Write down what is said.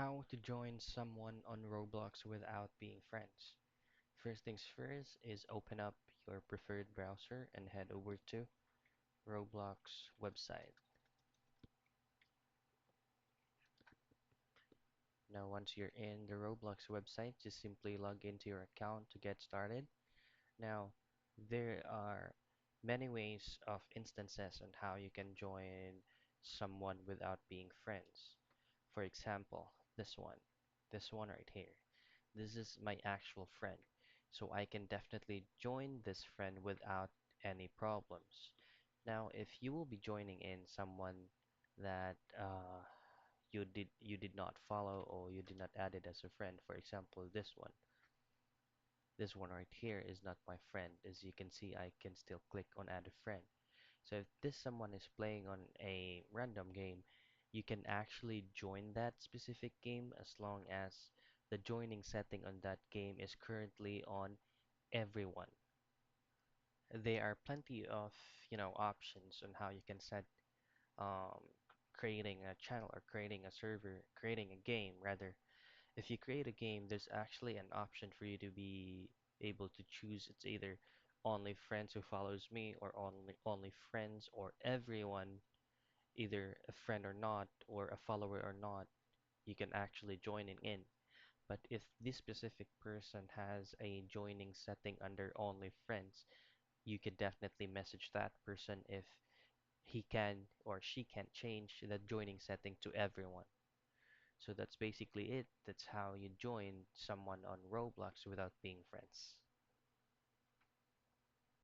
How to join someone on Roblox without being friends. First things first is open up your preferred browser and head over to Roblox website. Now once you're in the Roblox website, just simply log into your account to get started. Now there are many ways of instances on how you can join someone without being friends. For example, this one right here. This is my actual friend, so I can definitely join this friend without any problems. Now, if you will be joining in someone that you did not follow or you did not add it as a friend, for example, this one right here is not my friend. As you can see, I can still click on add a friend. So if this someone is playing on a random game, you can actually join that specific game as long as the joining setting on that game is currently on everyone. There are plenty of, options on how you can set um, creating a channel or creating a server, creating a game rather. If you create a game, there's actually an option for you to be able to choose. It's either only friends who follows me or only friends or everyone, either a friend or not or a follower or not, you can actually join in. But if this specific person has a joining setting under only friends, you can definitely message that person if he can or she can change the joining setting to everyone. So that's basically it. That's how you join someone on Roblox without being friends.